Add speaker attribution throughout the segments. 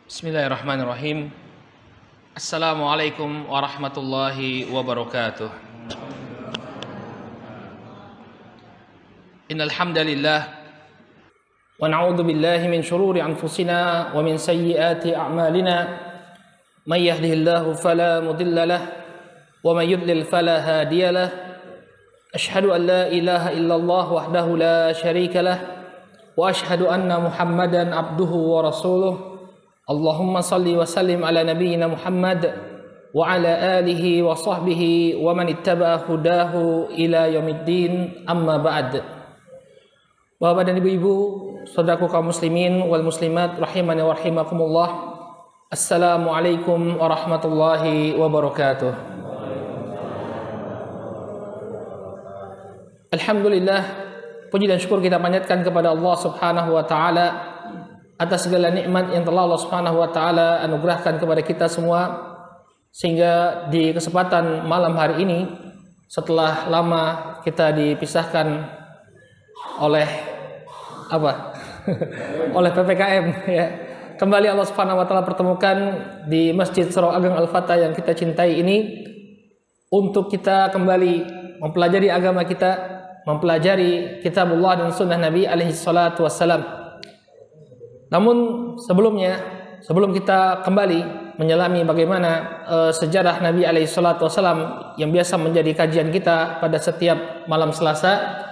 Speaker 1: Bismillahirrahmanirrahim. Assalamualaikum warahmatullahi wabarakatuh. Innal hamdalillah wa na'udzu billahi min shururi anfusina wa min sayyiati a'malina. May yahdihillahu fala mudilla lahu wa may yudlil fala hadiya lahu. Ashhadu an la ilaha illallah wahdahu la syarika lahu wa ashhadu anna Muhammadan abduhu wa rasuluh. Allahumma salli wa sallim ala nabiyyina Muhammad wa ala alihi wa sahbihi wa man ittaba'a hudahu ila yaumiddin, amma ba'd. Bapak dan ibu-ibu, saudaraku kaum muslimin wal muslimat rahimani wa rahimakumullah. Assalamualaikum warahmatullahi wabarakatuh. Alhamdulillah, puji dan syukur kita panjatkan kepada Allah Subhanahu wa taala atas segala nikmat yang telah Allah Subhanahu wa taala anugerahkan kepada kita semua, sehingga di kesempatan malam hari ini setelah lama kita dipisahkan oleh oleh PPKM ya, kembali Allah Subhanahu wa taala pertemukan di Masjid Surau Ageng Al-Fatah yang kita cintai ini untuk kita kembali mempelajari agama kita, mempelajari kitabullah dan sunnah Nabi alaihi salatu wassalam. Namun sebelum kita kembali menyelami bagaimana sejarah Nabi alaihi salatu wasallam yang biasa menjadi kajian kita pada setiap malam Selasa,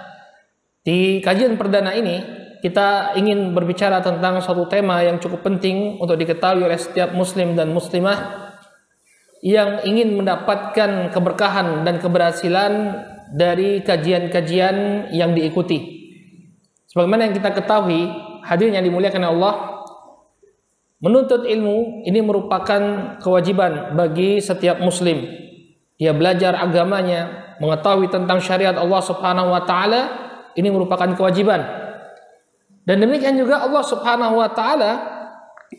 Speaker 1: di kajian perdana ini kita ingin berbicara tentang suatu tema yang cukup penting untuk diketahui oleh setiap muslim dan muslimah yang ingin mendapatkan keberkahan dan keberhasilan dari kajian-kajian yang diikuti. Sebagaimana yang kita ketahui, hadirin yang dimuliakan Allah, menuntut ilmu ini merupakan kewajiban bagi setiap muslim. Dia belajar agamanya, mengetahui tentang syariat Allah Subhanahu wa taala, ini merupakan kewajiban. Dan demikian juga Allah Subhanahu wa taala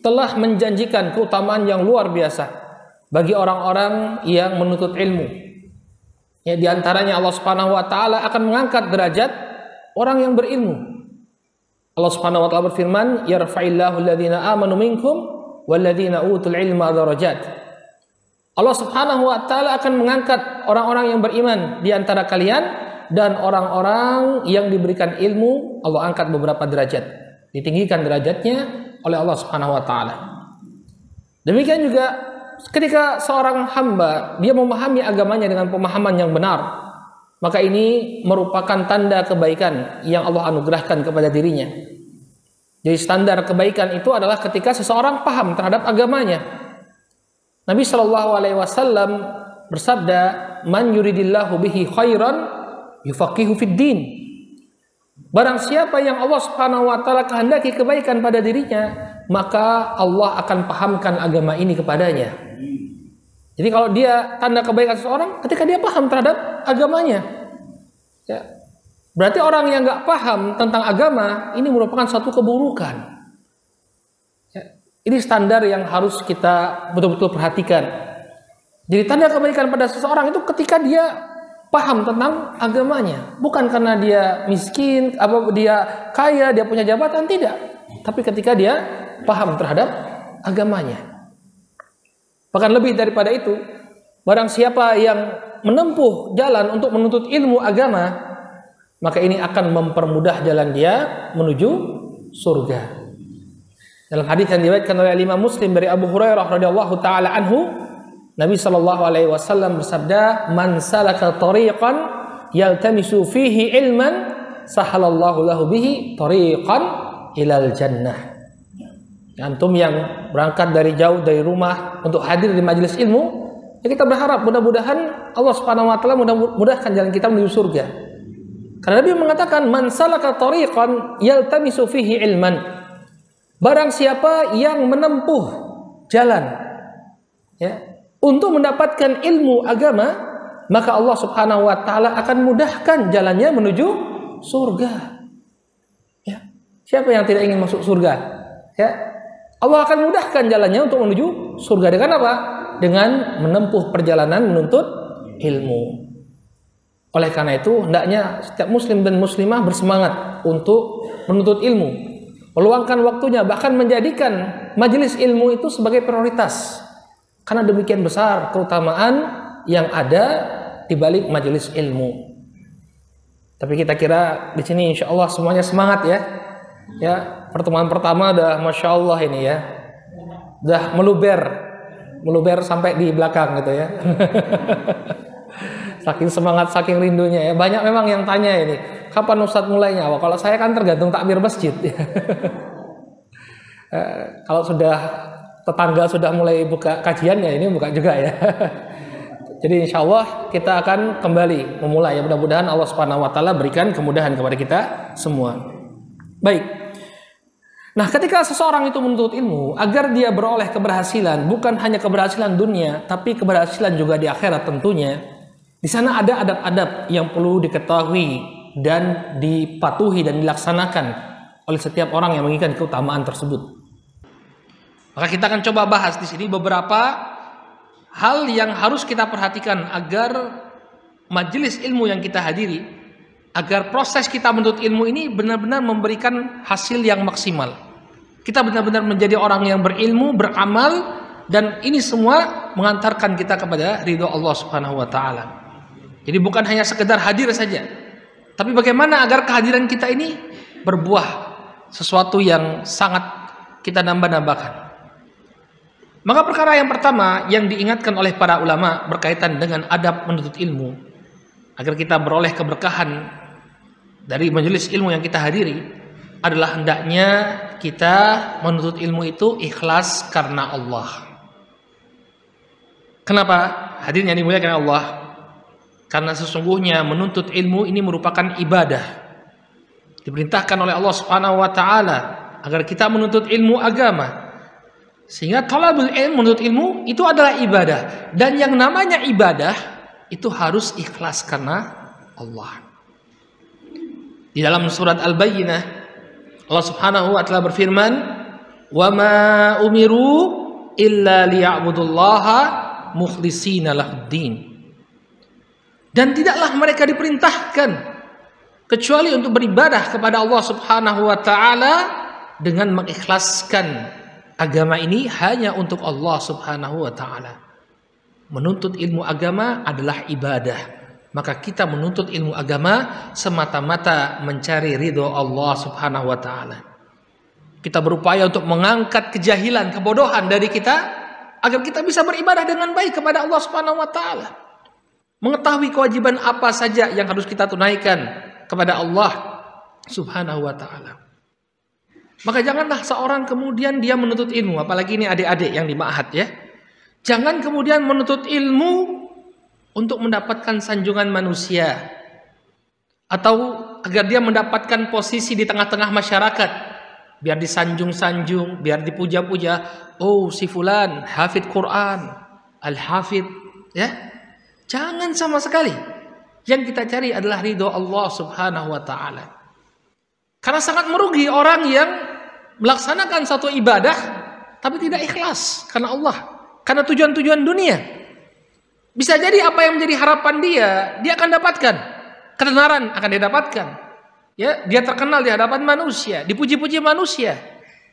Speaker 1: telah menjanjikan keutamaan yang luar biasa bagi orang-orang yang menuntut ilmu. Ya, di antaranya Allah Subhanahu wa taala akan mengangkat derajat orang yang berilmu. Allah Subhanahu wa taala berfirman, "Yarfa'illahu alladhina amanu minkum walladhina utul ilma darajat." Allah Subhanahu wa taala akan mengangkat orang-orang yang beriman di antara kalian, dan orang-orang yang diberikan ilmu Allah angkat beberapa derajat, ditinggikan derajatnya oleh Allah Subhanahu wa taala. Demikian juga ketika seorang hamba dia memahami agamanya dengan pemahaman yang benar, maka ini merupakan tanda kebaikan yang Allah anugerahkan kepada dirinya. Jadi standar kebaikan itu adalah ketika seseorang paham terhadap agamanya. Nabi Shallallahu Alaihi Wasallam bersabda, "Man yuridillahu bihi khairan yufaqihu fid din." Barang siapa yang Allah Subhanahu Wa Taala kehendaki kebaikan pada dirinya, maka Allah akan pahamkan agama ini kepadanya. Jadi kalau dia tanda kebaikan seseorang ketika dia paham terhadap agamanya, ya, berarti orang yang nggak paham tentang agama ini merupakan suatu keburukan. Ya, ini standar yang harus kita betul-betul perhatikan. Jadi tanda kebaikan pada seseorang itu ketika dia paham tentang agamanya, bukan karena dia miskin, apa dia kaya, dia punya jabatan, tidak. Tapi ketika dia paham terhadap agamanya. Bahkan lebih daripada itu, barang siapa yang menempuh jalan untuk menuntut ilmu agama, maka ini akan mempermudah jalan dia menuju surga. Dalam hadis yang diriwayatkan oleh Imam Muslim dari Abu Hurairah radhiyallahu taala anhu, Nabi sallallahu alaihi wasallam bersabda, "Man salaka tariqan yaltamisu fihi ilman, sahalallahu lahu bihi tariqan ilal jannah." Antum yang berangkat dari jauh dari rumah untuk hadir di majelis ilmu, ya kita berharap mudah-mudahan Allah Subhanahu wa taala mudahkan jalan kita menuju surga. Karena Nabi mengatakan, "Man salaka tariqan yaltamisu fihi ilman." Barang siapa yang menempuh jalan ya untuk mendapatkan ilmu agama, maka Allah Subhanahu wa taala akan mudahkan jalannya menuju surga. Ya. Siapa yang tidak ingin masuk surga? Ya. Allah akan mudahkan jalannya untuk menuju surga dengan apa? Dengan menempuh perjalanan menuntut ilmu. Oleh karena itu, hendaknya setiap muslim dan muslimah bersemangat untuk menuntut ilmu, meluangkan waktunya, bahkan menjadikan majelis ilmu itu sebagai prioritas. Karena demikian besar keutamaan yang ada di balik majelis ilmu. Tapi kita kira di sini insya Allah semuanya semangat ya. Ya, pertemuan pertama udah masya Allah ini ya, udah meluber sampai di belakang gitu ya. Saking semangat, saking rindunya ya. Banyak memang yang tanya ini, kapan Ustadz mulainya? Wah, kalau saya kan tergantung takbir masjid. Kalau sudah tetangga sudah mulai buka kajian ya ini buka juga ya. Jadi insya Allah kita akan kembali memulai ya, mudah-mudahan Allah Subhanahu Wa Taala berikan kemudahan kepada kita semua. Baik. Nah, ketika seseorang itu menuntut ilmu agar dia beroleh keberhasilan, bukan hanya keberhasilan dunia, tapi keberhasilan juga di akhirat tentunya. Di sana ada adab-adab yang perlu diketahui dan dipatuhi dan dilaksanakan oleh setiap orang yang menginginkan keutamaan tersebut. Maka kita akan coba bahas di sini beberapa hal yang harus kita perhatikan agar majelis ilmu yang kita hadiri, agar proses kita menuntut ilmu ini benar-benar memberikan hasil yang maksimal. Kita benar-benar menjadi orang yang berilmu, beramal, dan ini semua mengantarkan kita kepada ridho Allah Subhanahu Wa Taala. Jadi bukan hanya sekedar hadir saja, tapi bagaimana agar kehadiran kita ini berbuah sesuatu yang sangat kita nambah-nambahkan. Maka perkara yang pertama yang diingatkan oleh para ulama berkaitan dengan adab menuntut ilmu, agar kita beroleh keberkahan dari majelis ilmu yang kita hadiri, adalah hendaknya kita menuntut ilmu itu ikhlas karena Allah. Kenapa? Hadirnya dimuliakan Allah. Karena sesungguhnya menuntut ilmu ini merupakan ibadah. Diperintahkan oleh Allah Subhanahu Wa Taala agar kita menuntut ilmu agama. Sehingga talabul ilm, menuntut ilmu itu adalah ibadah, dan yang namanya ibadah itu harus ikhlas karena Allah. Di dalam surat Al-Bayyinah Allah Subhanahu wa taala berfirman, "Wa ma umiru illa liya'budullaha mukhlishina lahuddin." Dan tidaklah mereka diperintahkan kecuali untuk beribadah kepada Allah Subhanahu wa taala dengan mengikhlaskan agama ini hanya untuk Allah Subhanahu wa taala. Menuntut ilmu agama adalah ibadah. Maka kita menuntut ilmu agama semata-mata mencari ridho Allah Subhanahu wa taala. Kita berupaya untuk mengangkat kejahilan, kebodohan dari kita agar kita bisa beribadah dengan baik kepada Allah Subhanahu wa taala. Mengetahui kewajiban apa saja yang harus kita tunaikan kepada Allah Subhanahu wa taala. Maka janganlah seorang kemudian dia menuntut ilmu, apalagi ini adik-adik yang di ma'had ya. Jangan kemudian menuntut ilmu untuk mendapatkan sanjungan manusia, atau agar dia mendapatkan posisi di tengah-tengah masyarakat, biar disanjung-sanjung, biar dipuja-puja. Oh, si fulan hafid Quran, al-hafid ya. Jangan sama sekali. Yang kita cari adalah ridho Allah Subhanahu wa taala. Karena sangat merugi orang yang melaksanakan satu ibadah tapi tidak ikhlas karena Allah, karena tujuan-tujuan dunia. Bisa jadi apa yang menjadi harapan dia akan dapatkan. Ketenaran akan dia dapatkan. Ya, dia terkenal di hadapan manusia, dipuji-puji manusia.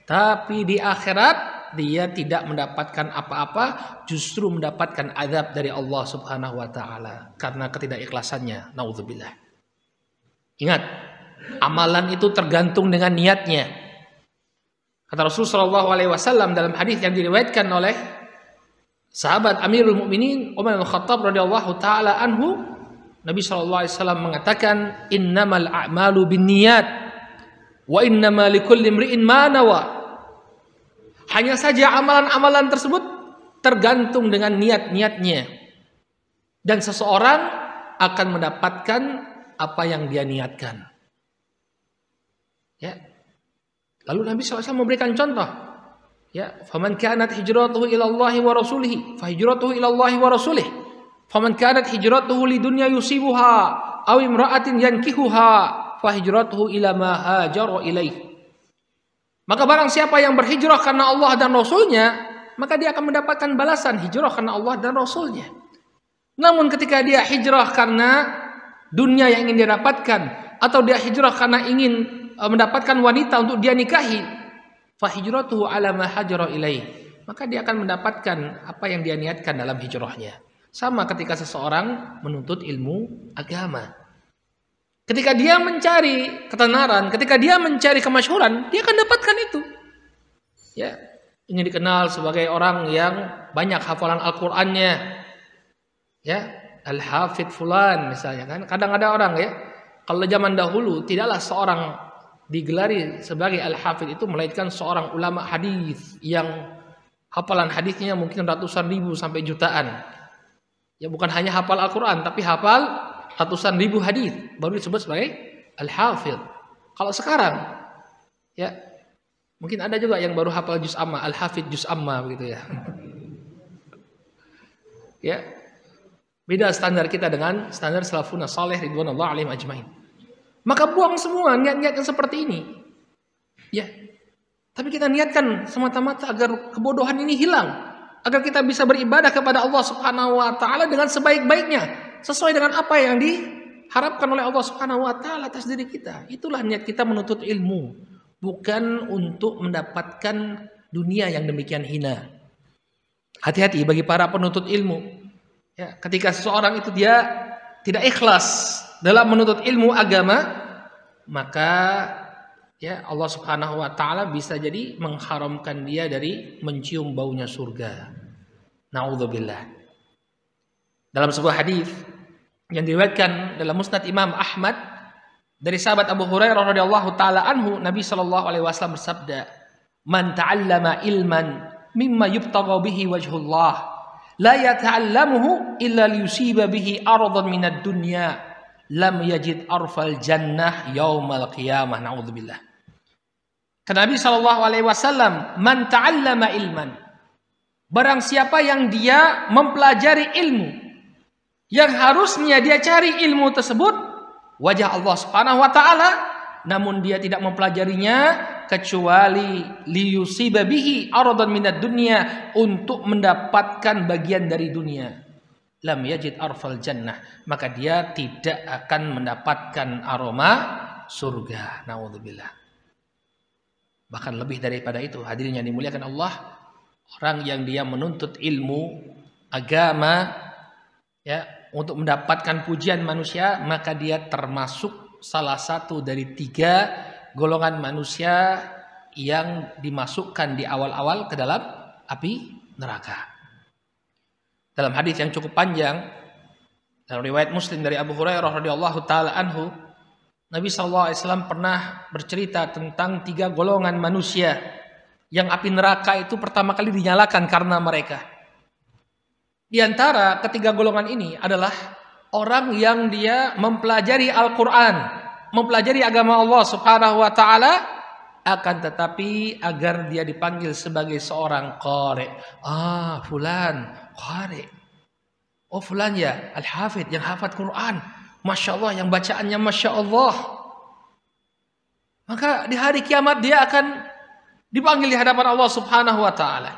Speaker 1: Tapi di akhirat dia tidak mendapatkan apa-apa, justru mendapatkan azab dari Allah Subhanahu wa taala karena ketidakikhlasannya. Nauzubillah. Ingat, amalan itu tergantung dengan niatnya. Kata Rasulullah SAW dalam hadis yang diriwayatkan oleh sahabat Amirul Mukminin Umar bin Khattab radhiyallahu taala anhu, Nabi SAW mengatakan, "Innamal a'malu binniyat wa innama likulli imri'in ma nawa." Hanya saja amalan-amalan tersebut tergantung dengan niat-niatnya, dan seseorang akan mendapatkan apa yang dia niatkan. Ya. Lalu Nabi SAW memberikan contoh. Ya, faman kanat hijratuhu ila Allah wa rasulih, fa hijratuhu ila Allah wa rasulih. Faman kanat hijratuhu lidunya yusibuha aw imra'atin yankihuha, fa hijratuhu ila ma hajara ilaih. Maka barang siapa yang berhijrah karena Allah dan Rasulnya, maka dia akan mendapatkan balasan hijrah karena Allah dan Rasulnya. Namun ketika dia hijrah karena dunia yang ingin dia dapatkan, atau dia hijrah karena ingin mendapatkan wanita untuk dia nikahi, hijratuhu 'ala ma hajara ilaih. Maka dia akan mendapatkan apa yang dia niatkan dalam hijrahnya. Sama ketika seseorang menuntut ilmu agama. Ketika dia mencari ketenaran, ketika dia mencari kemasyhuran, dia akan dapatkan itu. Ya, ini dikenal sebagai orang yang banyak hafalan Al-Qur'annya. Ya, Al-Hafidh fulan misalnya kan. Kadang ada orang ya, kalau zaman dahulu tidaklah seorang digelari sebagai Al-Hafidh itu melainkan seorang ulama hadis yang hafalan hadisnya mungkin ratusan ribu sampai jutaan. Ya, bukan hanya hafal Al-Qur'an tapi hafal ratusan ribu hadis baru disebut sebagai Al-Hafidh. Kalau sekarang ya mungkin ada juga yang baru hafal juz amma, Al-Hafidh juz amma begitu ya. Ya. Beda standar kita dengan standar salafun salih ridwanullah alaihim ajmain. Maka buang semua niat-niat yang seperti ini. Ya. Tapi kita niatkan semata-mata agar kebodohan ini hilang, agar kita bisa beribadah kepada Allah Subhanahu wa taala dengan sebaik-baiknya, sesuai dengan apa yang diharapkan oleh Allah Subhanahu wa taala atas diri kita. Itulah niat kita menuntut ilmu, bukan untuk mendapatkan dunia yang demikian hina. Hati-hati bagi para penuntut ilmu. Ya, ketika seseorang itu dia tidak ikhlas dalam menuntut ilmu agama, maka ya Allah Subhanahu wa taala bisa jadi mengharamkan dia dari mencium baunya surga. Nauzubillah. Dalam sebuah hadis yang diriwayatkan dalam Musnad Imam Ahmad dari sahabat Abu Hurairah radhiyallahu taala anhu, Nabi sallallahu alaihi wasallam bersabda, "Man ta'allama ilman mimma yubtagha bihi wajhullah, la yata'allamuhu illa liyusiba bihi aradan minad dunya, lam yajid arfal jannah yaumal qiyamah." Nauzubillah. Kata Nabi sallallahu alaihi wasallam, "Man ta'allama ilman." Barang siapa yang dia mempelajari ilmu yang harusnya dia cari ilmu tersebut wajah Allah Subhanahu wa taala, namun dia tidak mempelajarinya kecuali liyusiba bihi aradan minad dunya, untuk mendapatkan bagian dari dunia, lam yajid arfal jannah, maka dia tidak akan mendapatkan aroma surga. Nauzubillah. Bahkan lebih daripada itu, hadirin yang dimuliakan Allah, orang yang dia menuntut ilmu agama ya untuk mendapatkan pujian manusia, maka dia termasuk salah satu dari 3 golongan manusia yang dimasukkan di awal-awal ke dalam api neraka. Dalam hadis yang cukup panjang dalam riwayat Muslim dari Abu Hurairah radhiyallahu taala anhu, Nabi sallallahu alaihi wasallam pernah bercerita tentang 3 golongan manusia yang api neraka itu pertama kali dinyalakan karena mereka. Di antara ketiga golongan ini adalah orang yang dia mempelajari Al-Quran, mempelajari agama Allah Subhanahu wa taala, akan tetapi agar dia dipanggil sebagai seorang qari. Ah, fulan qari. Oh, fulan ya Al-Hafidh yang hafal Quran. Masya Allah, yang bacaannya Masya Allah. Maka di hari kiamat dia akan dipanggil di hadapan Allah Subhanahu wa taala.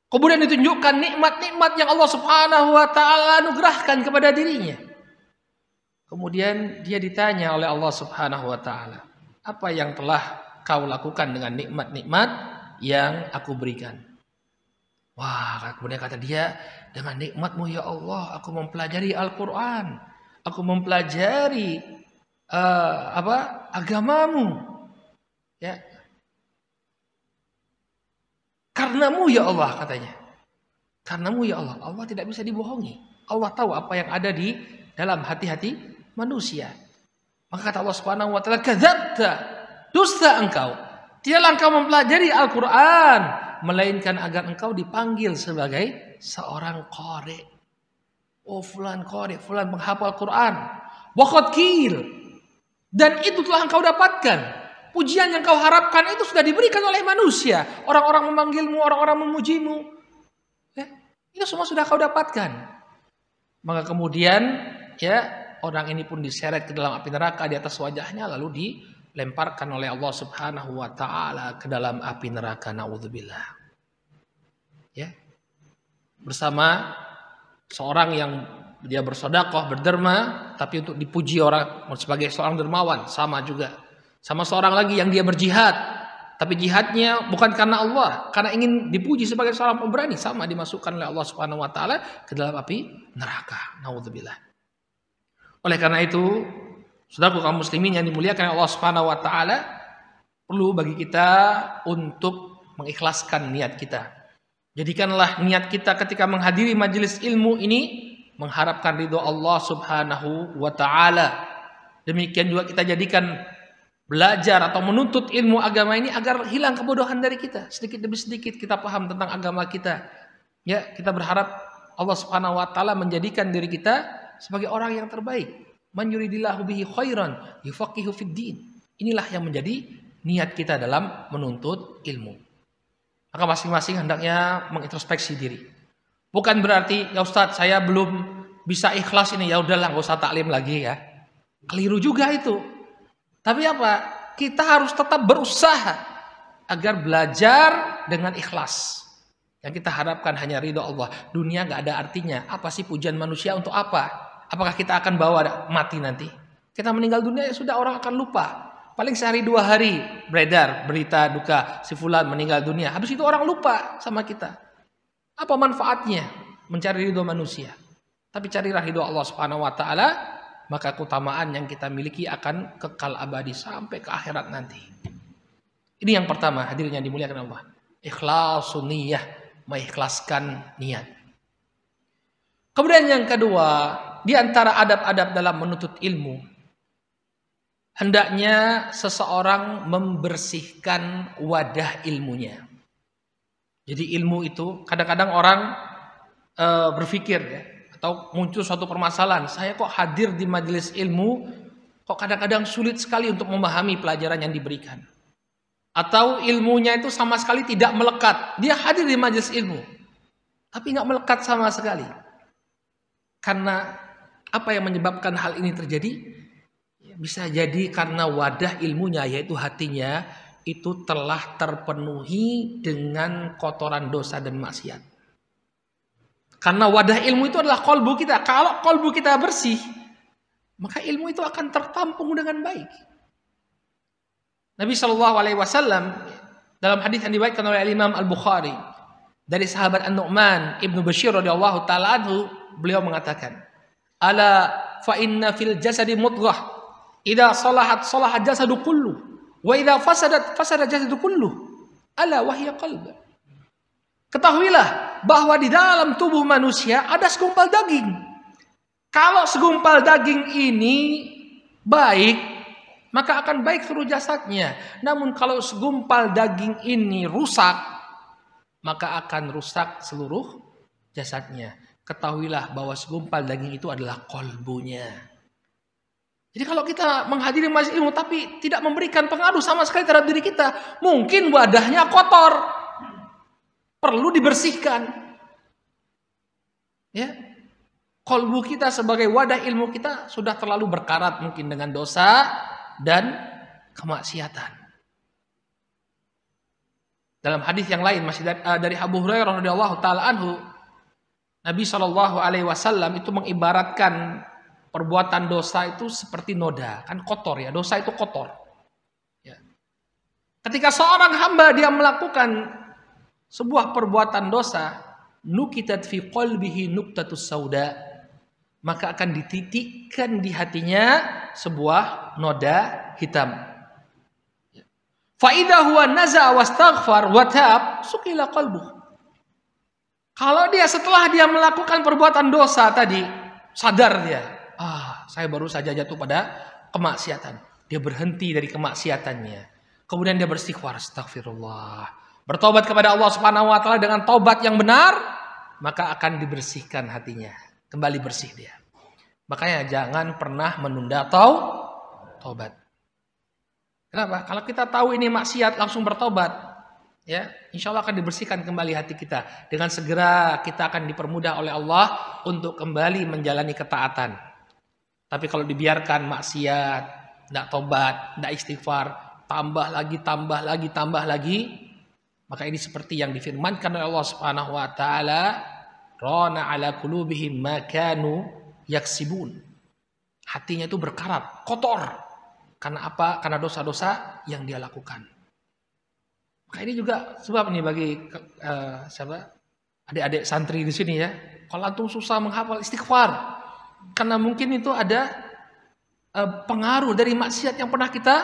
Speaker 1: Kemudian ditunjukkan nikmat-nikmat yang Allah Subhanahu wa taala anugerahkan kepada dirinya. Kemudian dia ditanya oleh Allah Subhanahu wa taala, "Apa yang telah kau lakukan dengan nikmat-nikmat yang aku berikan?" Wah, kemudian kata dia, "Dengan nikmat-Mu ya Allah, aku mempelajari Al-Qur'an. Aku mempelajari agamamu. Ya. Karenamu ya Allah," katanya. Karenamu ya Allah. Allah tidak bisa dibohongi. Allah tahu apa yang ada di dalam hati-hati manusia. Maka kata Allah Subhanahu wa taala, "Kadzabta, dusta engkau. Tidaklah engkau mempelajari Al-Qur'an, melainkan agar engkau dipanggil sebagai seorang qari." Oh, fulan qari, fulan penghafal Quran. Wa qad qil. Dan itu telah engkau dapatkan. Pujian yang kau harapkan itu sudah diberikan oleh manusia. Orang-orang memanggilmu, orang-orang memujimu. Ya, itu semua sudah kau dapatkan. Maka kemudian ya orang ini pun diseret ke dalam api neraka di atas wajahnya, lalu dilemparkan oleh Allah Subhanahu wa taala ke dalam api neraka. Nauzubillah. Ya. Bersama seorang yang dia bersedekah, berderma, tapi untuk dipuji orang sebagai seorang dermawan, sama juga. Sama seorang lagi yang dia berjihad, tapi jihadnya bukan karena Allah, karena ingin dipuji sebagai seorang pemberani, sama dimasukkan oleh Allah Subhanahu wa taala ke dalam api neraka. Nauzubillah. Oleh karena itu, saudaraku kaum muslimin yang dimuliakan Allah Subhanahu wa taala, perlu bagi kita untuk mengikhlaskan niat kita. Jadikanlah niat kita ketika menghadiri majelis ilmu ini mengharapkan ridho Allah Subhanahu wa taala. Demikian juga kita jadikan belajar atau menuntut ilmu agama ini agar hilang kebodohan dari kita. Sedikit demi sedikit kita paham tentang agama kita. Ya, kita berharap Allah Subhanahu wa taala menjadikan diri kita sebagai orang yang terbaik. Man yuridillahu bihi khairan yufaqihu fid din. Inilah yang menjadi niat kita dalam menuntut ilmu. Maka masing-masing hendaknya mengintrospeksi diri. Bukan berarti ya Ustadz saya belum bisa ikhlas ini, ya udahlah enggak usah taklim lagi ya. Keliru juga itu. Tapi apa? Kita harus tetap berusaha agar belajar dengan ikhlas. Yang kita harapkan hanya ridho Allah. Dunia nggak ada artinya. Apa sih pujian manusia untuk apa? Apakah kita akan bawa mati nanti? Kita meninggal dunia ya sudah, orang akan lupa. Paling sehari 2 hari beredar berita duka si fulan meninggal dunia. Habis itu orang lupa sama kita. Apa manfaatnya mencari ridho manusia? Tapi carilah ridho Allah Subhanahu wa taala. Maka keutamaan yang kita miliki akan kekal abadi sampai ke akhirat nanti. Ini yang pertama, hadirin yang dimuliakan Allah. Ikhlasun niyah, mengikhlaskan niat. Kemudian yang kedua, di antara adab-adab dalam menuntut ilmu, hendaknya seseorang membersihkan wadah ilmunya. Jadi ilmu itu kadang-kadang orang berpikir ya, atau muncul suatu permasalahan, saya kok hadir di majelis ilmu, kok kadang-kadang sulit sekali untuk memahami pelajaran yang diberikan. Atau ilmunya itu sama sekali tidak melekat. Dia hadir di majelis ilmu, tapi nggak melekat sama sekali. Karena apa yang menyebabkan hal ini terjadi? Bisa jadi karena wadah ilmunya, yaitu hatinya, itu telah terpenuhi dengan kotoran dosa dan maksiat. Karena wadah ilmu itu adalah kolbu kita. Kalau kolbu kita bersih, maka ilmu itu akan tertampung dengan baik. Nabi SAW dalam hadis yang diriwayatkan oleh Imam Al-Bukhari dari sahabat An-Nu'man Ibnu Bashir radhiyallahu taala anhu, beliau mengatakan, "Ala fa inna fil jasadi mudghah, idza salahat salaha jasadu kullu, wa idza fasadat fasada jasadu kullu, ala wahya qalb." Ketahuilah bahwa di dalam tubuh manusia ada segumpal daging. Kalau segumpal daging ini baik, maka akan baik seluruh jasadnya. Namun kalau segumpal daging ini rusak, maka akan rusak seluruh jasadnya. Ketahuilah bahwa segumpal daging itu adalah kolbunya. Jadi kalau kita menghadiri majelis ilmu tapi tidak memberikan pengaruh sama sekali terhadap diri kita, mungkin wadahnya kotor. Perlu dibersihkan. Ya. Kolbu kita sebagai wadah ilmu kita sudah terlalu berkarat mungkin dengan dosa dan kemaksiatan. Dalam hadis yang lain masih dari Abu Hurairah radhiyallahu taala anhu, Nabi SAW itu mengibaratkan perbuatan dosa itu seperti noda, kan kotor ya, dosa itu kotor. Ya. Ketika seorang hamba dia melakukan sebuah perbuatan dosa, nukitat fi qalbihi nuktatus sauda, maka akan dititikkan di hatinya sebuah noda hitam. Fa idza huwa naza wastaghfar wa tab sukila qalbuh. Kalau dia setelah dia melakukan perbuatan dosa tadi, sadar dia, saya baru saja jatuh pada kemaksiatan. Dia berhenti dari kemaksiatannya. Kemudian dia beristighfar, astagfirullah. Bertobat kepada Allah Subhanahu wa taala dengan taubat yang benar, maka akan dibersihkan hatinya, kembali bersih dia. Makanya jangan pernah menunda taubat. Kenapa? Kalau kita tahu ini maksiat langsung bertobat, ya, insya Allah akan dibersihkan kembali hati kita. Dengan segera kita akan dipermudah oleh Allah untuk kembali menjalani ketaatan. Tapi kalau dibiarkan maksiat, tidak tobat, tidak istighfar, tambah lagi, maka ini seperti yang difirmankan oleh Allah Subhanahu wa taala, "Rana ala qulubihim ma kanu yaksibun." Hatinya itu berkarat, kotor. Karena apa? Karena dosa-dosa yang dia lakukan. Maka ini juga sebab nih bagi adik-adik santri di sini ya. Kalau antum susah menghafal istighfar, karena mungkin itu ada pengaruh dari maksiat yang pernah kita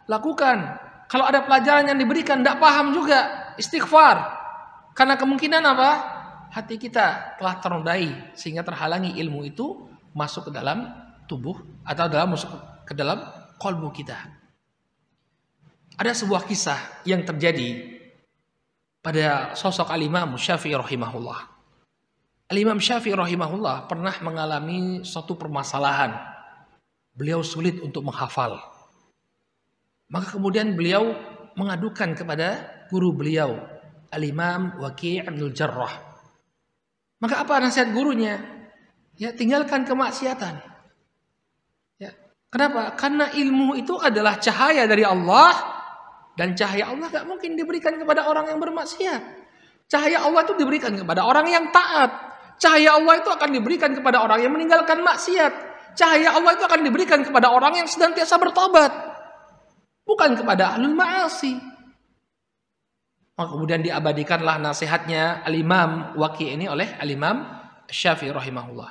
Speaker 1: lakukan. Kalau ada pelajaran yang diberikan tidak paham juga, istighfar. Karena kemungkinan apa? Hati kita telah ternodai sehingga terhalangi ilmu itu masuk ke dalam tubuh atau masuk ke dalam qalbu kita. Ada sebuah kisah yang terjadi pada sosok Al-Imam Syafi'i rahimahullah. Al-Imam Syafi'i rahimahullah pernah mengalami suatu permasalahan. Beliau sulit untuk menghafal. Maka kemudian beliau mengadukan kepada guru beliau, Al-Imam Waki' Ibnul Jarrah. Maka apa nasihat gurunya? Ya, tinggalkan kemaksiatan. Ya. Kenapa? Karena ilmu itu adalah cahaya dari Allah, dan cahaya Allah gak mungkin diberikan kepada orang yang bermaksiat. Cahaya Allah itu diberikan kepada orang yang taat. Cahaya Allah itu akan diberikan kepada orang yang meninggalkan maksiat. Cahaya Allah itu akan diberikan kepada orang yang senantiasa bertobat, bukan kepada ahlul ma'asi. Maka kemudian diabadikanlah nasihatnya Al-Imam Waki' ini oleh Al-Imam Syafi'i rahimahullah.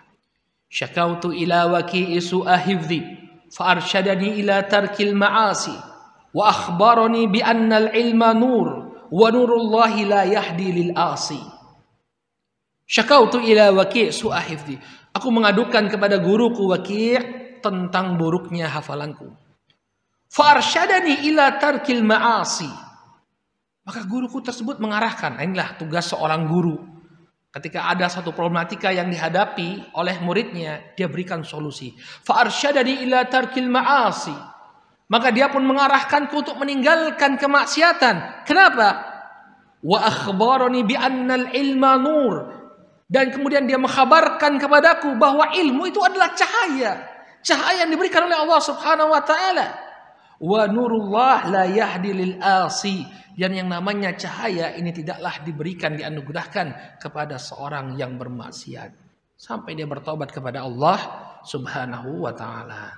Speaker 1: Syakautu ila Waki'i su'a hifdhi fa arsyadani ila tarkil ma'asi wa akhbarani bi anna al-ilma nur wa nurullahi la yahdi lil asi. Syakautu ila Waki' su'a hifdhi. Aku mengadukan kepada guruku Waki' tentang buruknya hafalanku. Fa arsyadani ila tarkil ma'asi. Maka guruku tersebut mengarahkan. Inilah tugas seorang guru. Ketika ada satu problematika yang dihadapi oleh muridnya, dia berikan solusi. Fa arsyadani ila tarkil ma'asi. Maka dia pun mengarahkanku untuk meninggalkan kemaksiatan. Kenapa? Wa akhbarani bi annal ilma nur. Dan kemudian dia mengkhabarkan kepadaku bahwa ilmu itu adalah cahaya. Cahaya yang diberikan oleh Allah Subhanahu wa taala. Wa nurullah la yahdi lil asi. Dan yang namanya cahaya ini tidaklah diberikan, dianugerahkan kepada seorang yang bermaksiat sampai dia bertobat kepada Allah Subhanahu wa taala.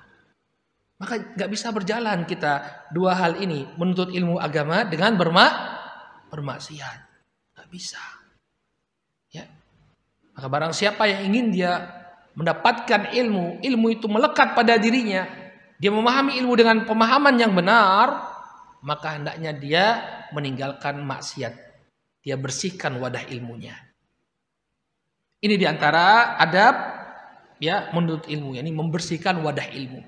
Speaker 1: Maka gak bisa berjalan kita dua hal ini, menuntut ilmu agama dengan bermaksiat. Gak bisa. Ya. Maka barang siapa yang ingin dia mendapatkan ilmu, ilmu itu melekat pada dirinya, dia memahami ilmu dengan pemahaman yang benar, maka hendaknya dia meninggalkan maksiat. Dia bersihkan wadah ilmunya. Ini diantara adab ya menuntut ilmu, yakni membersihkan wadah ilmu.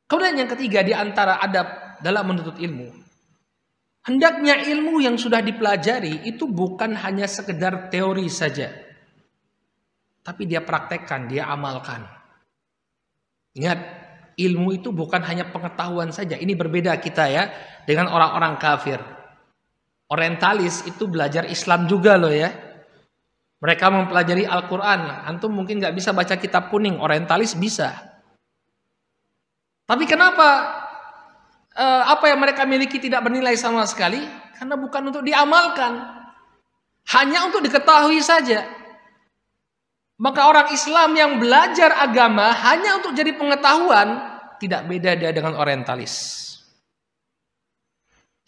Speaker 1: Kemudian yang ketiga diantara adab dalam menuntut ilmu, hendaknya ilmu yang sudah dipelajari itu bukan hanya sekedar teori saja, tapi dia praktekkan, dia amalkan. Ingat, ilmu itu bukan hanya pengetahuan saja. Ini berbeda kita ya dengan orang-orang kafir. Orientalis itu belajar Islam juga loh ya. Mereka mempelajari Al-Quran. Antum mungkin gak bisa baca kitab kuning, orientalis bisa. Tapi kenapa apa yang mereka miliki tidak bernilai sama sekali? Karena bukan untuk diamalkan, hanya untuk diketahui saja. Maka orang Islam yang belajar agama hanya untuk jadi pengetahuan, tidak beda dia dengan orientalis.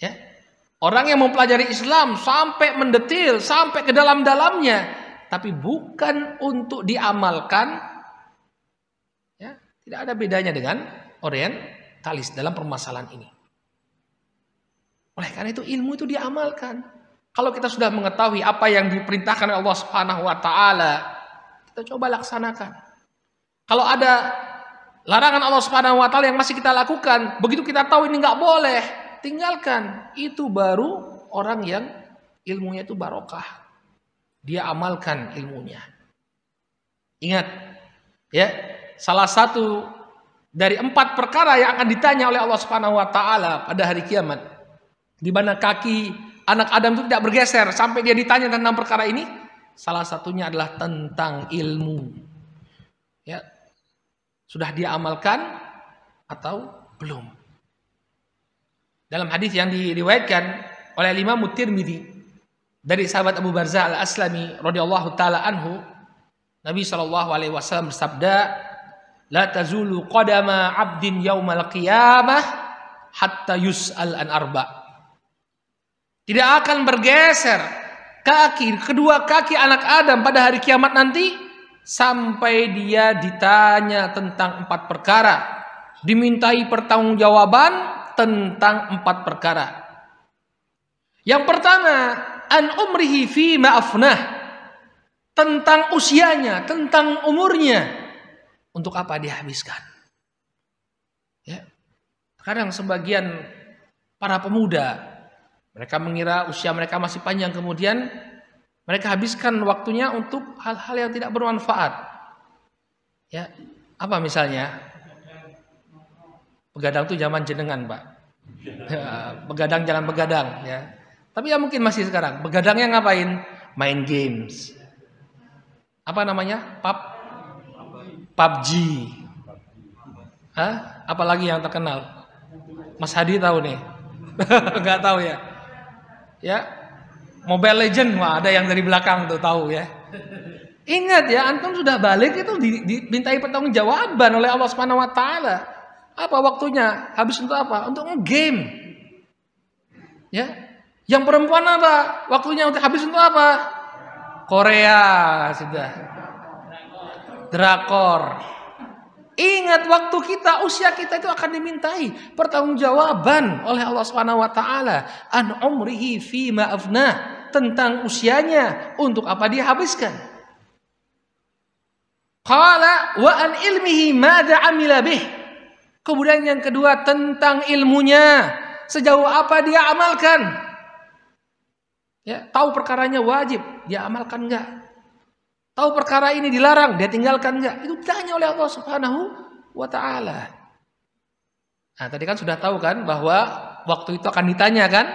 Speaker 1: Ya. Orang yang mempelajari Islam sampai mendetil, sampai ke dalam-dalamnya, tapi bukan untuk diamalkan, ya, tidak ada bedanya dengan orientalis dalam permasalahan ini. Oleh karena itu ilmu itu diamalkan. Kalau kita sudah mengetahui apa yang diperintahkan oleh Allah Subhanahu wa taala, kita coba laksanakan. Kalau ada larangan Allah Subhanahu wa taala yang masih kita lakukan, begitu kita tahu ini nggak boleh, tinggalkan. Itu baru orang yang ilmunya itu barokah. Dia amalkan ilmunya. Ingat, ya, salah satu dari 4 perkara yang akan ditanya oleh Allah Subhanahu wa taala pada hari kiamat, di mana kaki anak Adam itu tidak bergeser sampai dia ditanya tentang perkara ini, salah satunya adalah tentang ilmu. Ya. Sudah dia amalkan atau belum? Dalam hadis yang diriwayatkan oleh Imam Tirmidzi dari sahabat Abu Barzah Al-Aslami radhiyallahu taala anhu, Nabi sallallahu alaihi wasallam bersabda, la tazulu qadama 'abdin yaumal qiyamah hatta yus'al an arba. Tidak akan bergeser kedua kaki anak Adam pada hari kiamat nanti sampai dia ditanya tentang 4 perkara, dimintai pertanggungjawaban tentang 4 perkara. Yang pertama, an umrihi fi ma'afnah, tentang usianya, tentang umurnya, untuk apa dia habiskan. Ya. Kadang sebagian para pemuda, mereka mengira usia mereka masih panjang, kemudian mereka habiskan waktunya untuk hal-hal yang tidak bermanfaat. Ya, apa misalnya? Begadang itu zaman jenengan, Pak. Ya, begadang jangan begadang, ya. Tapi ya mungkin masih sekarang. Begadangnya ngapain? Main games. Apa namanya? PUBG. Hah? Apalagi yang terkenal? Mas Hadi tahu nih? Enggak tahu ya? Ya, Mobile Legend, wah ada yang dari belakang tuh tahu ya. Ingat ya, antum sudah balik itu dimintai pertanggungjawaban oleh Allah Subhanahu wa taala. Apa waktunya? Habis untuk apa? Untuk nge-game. Ya. Yang perempuan apa? Waktunya untuk habis untuk apa? Korea sudah. Drakor. Ingat waktu kita, usia kita itu akan dimintai pertanggungjawaban oleh Allah Subhanahu wa taala, an umrihi fi ma afnah, tentang usianya, untuk apa dia habiskan. Qala wa an ilmihi madza amila bih. Kemudian yang kedua, tentang ilmunya, sejauh apa dia amalkan. Ya, tahu perkaranya wajib, dia amalkan enggak? Tahu perkara ini dilarang, dia tinggalkan enggak? Itu ditanya oleh Allah Subhanahu wa taala. Nah, tadi kan sudah tahu kan bahwa waktu itu akan ditanya kan?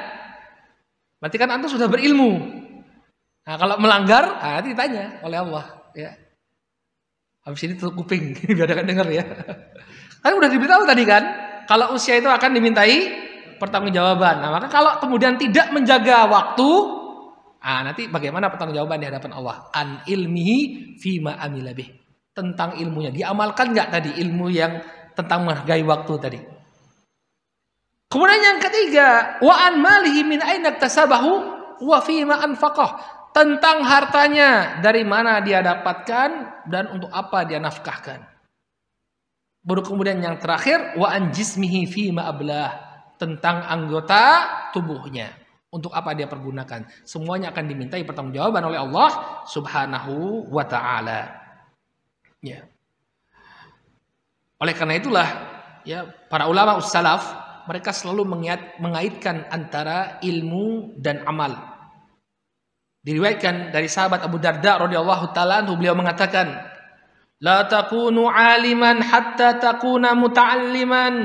Speaker 1: Berarti kan antum sudah berilmu. Nah, kalau melanggar, nanti ditanya oleh Allah, ya. Habis ini tutup kuping, biar ada dengar ya. Kan udah diberitahu tadi kan, kalau usia itu akan dimintai pertanggungjawaban. Nah, maka kalau kemudian tidak menjaga waktu, nanti bagaimana pertanggungjawaban di hadapan Allah? An ilmihi fima amila bih. Tentang ilmunya, diamalkan nggak tadi ilmu yang tentang menghargai waktu tadi? Kemudian yang ketiga, wa an malihi min aina iktasabahu wa fima anfaqah. Tentang hartanya, dari mana dia dapatkan dan untuk apa dia nafkahkan. Baru kemudian yang terakhir, wa an jismihi fima ablah. Tentang anggota tubuhnya, untuk apa dia pergunakan. Semuanya akan dimintai pertanggungjawaban oleh Allah Subhanahu wa taala. Ya. Oleh karena itulah ya, para ulama salaf mereka selalu mengaitkan antara ilmu dan amal. Diriwayatkan dari sahabat Abu Darda radhiyallahu taala anhu, beliau mengatakan, la takunu aliman hatta takuna muta'alliman,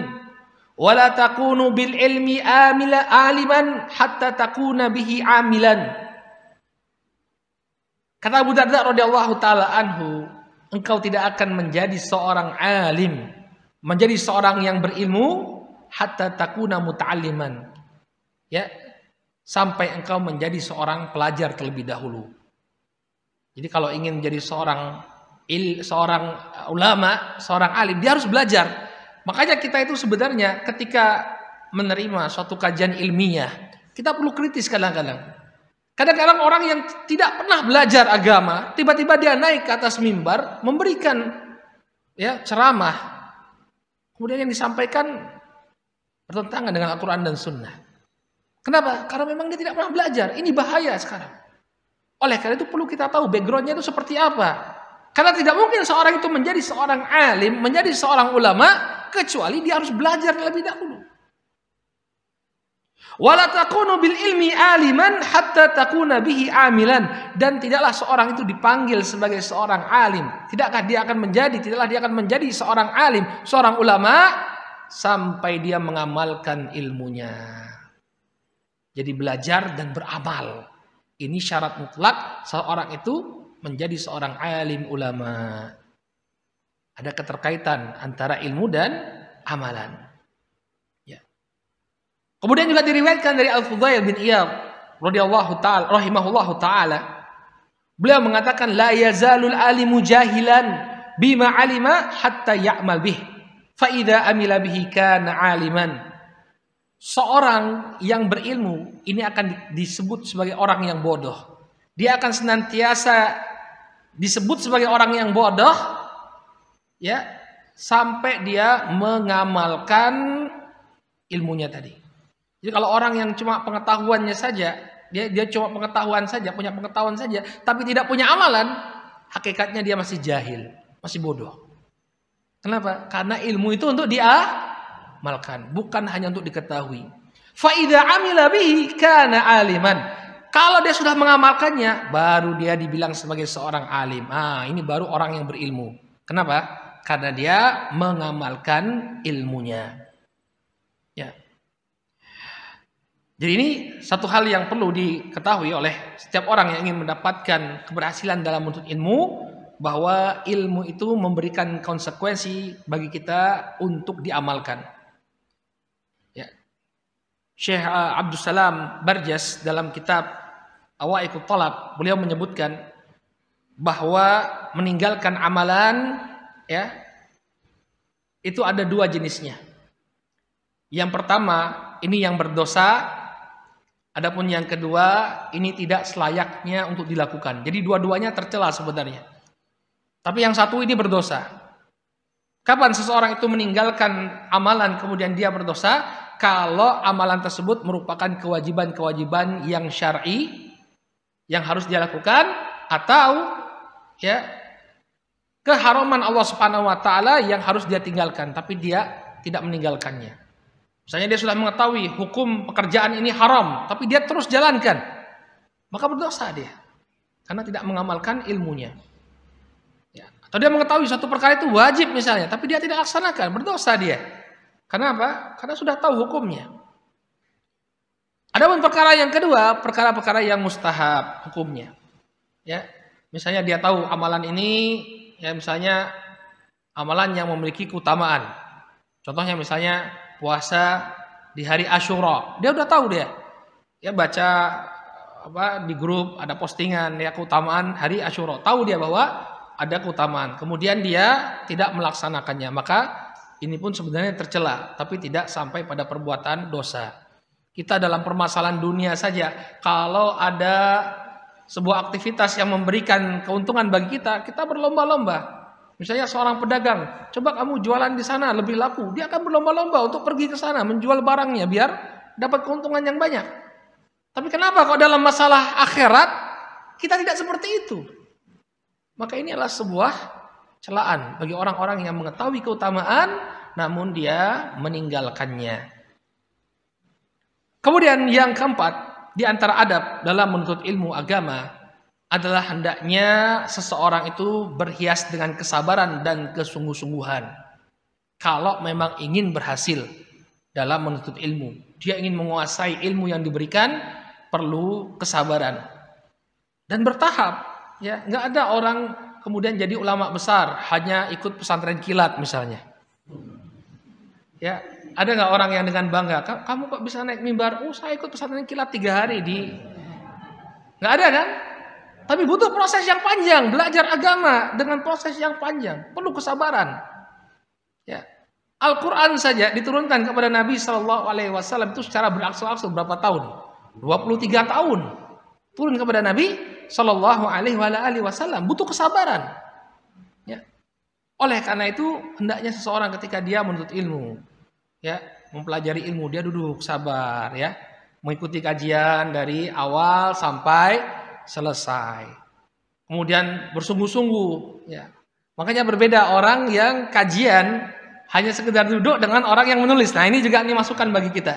Speaker 1: wa la takunu bil ilmi aliman hatta takuna bihi amilan. Kata Abu Darda radhiyallahu taala anhu, engkau tidak akan menjadi seorang alim, menjadi seorang yang berilmu hatta takuna muta'alliman. Ya, sampai engkau menjadi seorang pelajar terlebih dahulu. Jadi kalau ingin menjadi seorang ulama, seorang alim, dia harus belajar. Makanya kita itu sebenarnya ketika menerima suatu kajian ilmiah, kita perlu kritis kadang-kadang. Kadang-kadang orang yang tidak pernah belajar agama, tiba-tiba dia naik ke atas mimbar, memberikan ya ceramah. Kemudian yang disampaikan bertentangan dengan Al-Quran dan Sunnah. Kenapa? Karena memang dia tidak pernah belajar. Ini bahaya sekarang. Oleh karena itu perlu kita tahu backgroundnya itu seperti apa. Karena tidak mungkin seorang itu menjadi seorang alim, menjadi seorang ulama, kecuali dia harus belajar terlebih dahulu. Wala takunu bil ilmi aliman hatta takuna bihi amilan. Dan tidaklah seorang itu dipanggil sebagai seorang alim. Tidaklah dia akan menjadi seorang alim, seorang ulama, sampai dia mengamalkan ilmunya. Jadi belajar dan beramal. Ini syarat mutlak seorang itu menjadi seorang alim ulama. Ada keterkaitan antara ilmu dan amalan. Ya. Kemudian juga diriwayatkan dari Al-Fudail bin Iyad radhiyallahu taala rahimahullahu taala. Beliau mengatakan la yazalul alimu jahilan bima alima hatta ya'mal bih. Fa idza amila bihi kana aliman. seorang yang berilmu ini akan disebut sebagai orang yang bodoh. Dia akan senantiasa disebut sebagai orang yang bodoh, ya, sampai dia mengamalkan ilmunya tadi. Jadi kalau orang yang cuma pengetahuannya saja, dia cuma pengetahuan saja, punya pengetahuan saja, tapi tidak punya amalan, hakikatnya dia masih jahil, masih bodoh. Kenapa? Karena ilmu itu untuk diamalkan, bukan hanya untuk diketahui. Fa idza amila bihi kana aliman. Kalau dia sudah mengamalkannya, baru dia dibilang sebagai seorang alim. Ini baru orang yang berilmu. Kenapa? Karena dia mengamalkan ilmunya. Ya. Jadi ini satu hal yang perlu diketahui oleh setiap orang yang ingin mendapatkan keberhasilan dalam menuntut ilmu, bahwa ilmu itu memberikan konsekuensi bagi kita untuk diamalkan. Ya. Syekh Abdus Salam Barjas dalam kitab Awaiqut Talab, beliau menyebutkan bahwa meninggalkan amalan, ya, itu ada dua jenisnya. Yang pertama, ini yang berdosa. Adapun yang kedua, ini tidak selayaknya untuk dilakukan. Jadi dua-duanya tercela sebenarnya. Tapi yang satu ini berdosa. Kapan seseorang itu meninggalkan amalan kemudian dia berdosa? Kalau amalan tersebut merupakan kewajiban-kewajiban yang syar'i yang harus dia lakukan, atau ya keharaman Allah Subhanahu wa taala yang harus dia tinggalkan, tapi dia tidak meninggalkannya. Misalnya dia sudah mengetahui hukum pekerjaan ini haram, tapi dia terus jalankan, maka berdosa dia karena tidak mengamalkan ilmunya. Ya. Atau dia mengetahui suatu perkara itu wajib misalnya, tapi dia tidak laksanakan, berdosa dia. Karena apa? Karena sudah tahu hukumnya. Adapun perkara yang kedua, perkara-perkara yang mustahab hukumnya. Ya, misalnya dia tahu amalan ini, ya misalnya amalan yang memiliki keutamaan. Contohnya misalnya puasa di hari Asyura. Dia udah tahu dia. Ya baca di grup ada postingan ya keutamaan hari Asyura. Tahu dia bahwa ada keutamaan. Kemudian dia tidak melaksanakannya. Maka ini pun sebenarnya tercela, tapi tidak sampai pada perbuatan dosa. Kita dalam permasalahan dunia saja, kalau ada sebuah aktivitas yang memberikan keuntungan bagi kita, kita berlomba-lomba. Misalnya seorang pedagang, coba kamu jualan di sana lebih laku, dia akan berlomba-lomba untuk pergi ke sana menjual barangnya biar dapat keuntungan yang banyak. Tapi kenapa kalau dalam masalah akhirat kita tidak seperti itu? Maka ini adalah sebuah celaan bagi orang-orang yang mengetahui keutamaan namun dia meninggalkannya. Kemudian yang keempat, di antara adab dalam menuntut ilmu agama adalah hendaknya seseorang itu berhias dengan kesabaran dan kesungguh-sungguhan. Kalau memang ingin berhasil dalam menuntut ilmu, dia ingin menguasai ilmu yang diberikan, perlu kesabaran dan bertahap. Ya, nggak ada orang kemudian jadi ulama besar hanya ikut pesantren kilat misalnya. Ya. Ada nggak orang yang dengan bangga, kamu kok bisa naik mimbar? Oh, saya ikut pesantren kilat 3 hari di. Nggak ada kan? Tapi butuh proses yang panjang, belajar agama dengan proses yang panjang, perlu kesabaran. Ya, Al-Quran saja diturunkan kepada Nabi SAW itu secara berangsur-angsur berapa tahun? 23 tahun turun kepada Nabi SAW, butuh kesabaran. Ya. Oleh karena itu hendaknya seseorang ketika dia menuntut ilmu, ya, mempelajari ilmu, dia duduk sabar, ya, mengikuti kajian dari awal sampai selesai. Kemudian bersungguh-sungguh, ya. Makanya berbeda orang yang kajian hanya sekedar duduk dengan orang yang menulis. Nah, ini juga masukan bagi kita.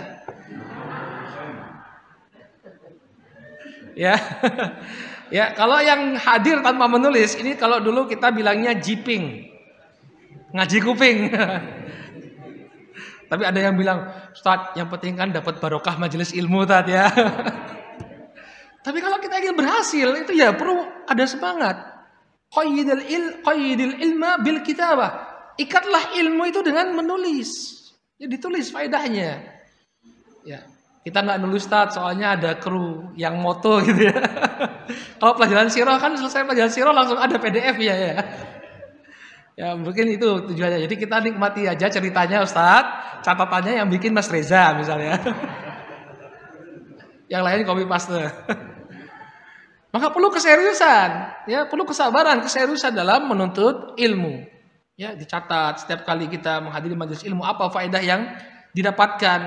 Speaker 1: Ya. Ya, kalau yang hadir tanpa menulis, ini kalau dulu kita bilangnya jiping. Ngaji kuping. Tapi ada yang bilang, Ustaz, yang penting kan dapat barokah majelis ilmu tadi ya. Tapi kalau kita ingin berhasil, itu ya perlu ada semangat. Qayyidil ilma bil kitabah. Ikatlah ilmu itu dengan menulis. Ya ditulis faedahnya. Ya, kita nggak nulis Ustaz, soalnya ada kru yang moto gitu ya. Kalau pelajaran sirah kan selesai pelajaran sirah langsung ada PDF ya. Ya mungkin itu tujuannya. Jadi kita nikmati aja ceritanya Ustadz, catatannya yang bikin Mas Reza misalnya. Yang lain copy paste. Maka perlu keseriusan, ya perlu kesabaran, keseriusan dalam menuntut ilmu. Ya dicatat setiap kali kita menghadiri majelis ilmu apa faedah yang didapatkan.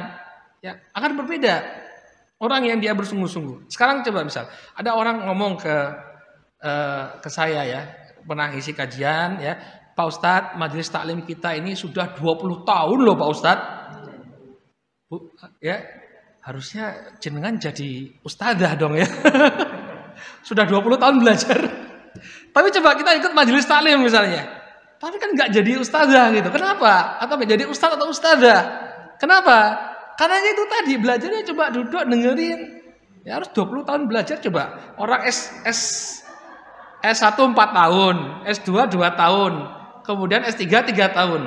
Speaker 1: Ya akan berbeda orang yang dia bersungguh-sungguh. Sekarang coba misal ada orang ngomong ke saya ya, pernah ngisi kajian ya, Pak Ustadz, majelis taklim kita ini sudah 20 tahun loh Pak Ustadz. Ya, harusnya jenengan jadi ustadzah dong ya. Sudah 20 tahun belajar. Tapi coba kita ikut majelis taklim misalnya. Tapi kan nggak jadi ustadzah gitu. Kenapa? Atau nggak jadi ustadz atau ustadzah? Kenapa? Karena itu tadi belajarnya coba duduk dengerin. Ya harus 20 tahun belajar coba. Orang S1 4 tahun, S2 2 tahun, kemudian S3 3 tahun.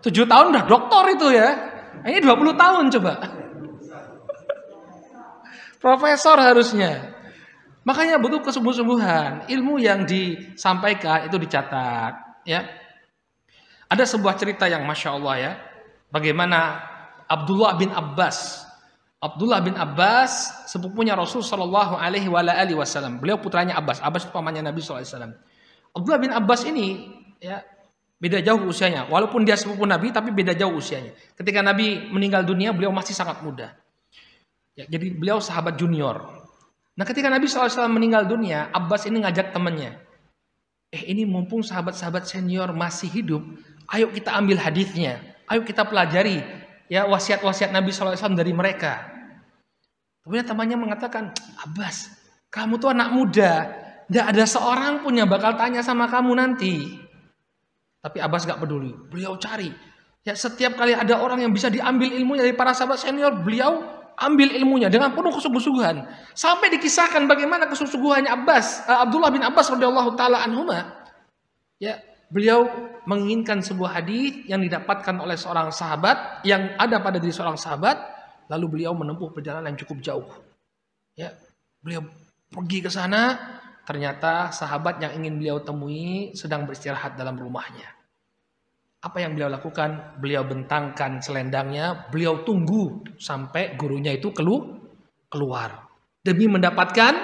Speaker 1: 7 tahun udah doktor itu ya. Ini 20 tahun coba. Profesor harusnya. Makanya butuh kesungguh-sungguhan. Ilmu yang disampaikan itu dicatat. Ya. Ada sebuah cerita yang Masya Allah ya. Bagaimana Abdullah bin Abbas. Abdullah bin Abbas sepupunya Rasul Shallallahu Alaihi Wasallam. Beliau putranya Abbas. Abbas itu pamannya Nabi Sallallahu Alaihi Wasallam. Abdullah bin Abbas ini ya beda jauh usianya. Walaupun dia sepupu Nabi, tapi beda jauh usianya. Ketika Nabi meninggal dunia, beliau masih sangat muda. Ya, jadi beliau sahabat junior. Nah, ketika Nabi SAW meninggal dunia, Abbas ini ngajak temannya. Ini mumpung sahabat-sahabat senior masih hidup, ayo kita ambil hadisnya, ayo kita pelajari ya wasiat-wasiat Nabi SAW dari mereka. Kemudian temannya mengatakan, Abbas, kamu tuh anak muda, tidak ada seorang pun yang bakal tanya sama kamu nanti. Tapi Abbas gak peduli, beliau cari. Ya setiap kali ada orang yang bisa diambil ilmunya dari para sahabat senior, beliau ambil ilmunya dengan penuh kesungguh-sungguhan. Sampai dikisahkan bagaimana kesungguhannya Abdullah bin Abbas radhiyallahu taala anhuma. Ya, beliau menginginkan sebuah hadis yang didapatkan oleh seorang sahabat yang ada pada diri seorang sahabat, lalu beliau menempuh perjalanan yang cukup jauh. Ya, beliau pergi ke sana, ternyata sahabat yang ingin beliau temui sedang beristirahat dalam rumahnya. Apa yang beliau lakukan? Beliau bentangkan selendangnya, beliau tunggu sampai gurunya itu keluar demi mendapatkan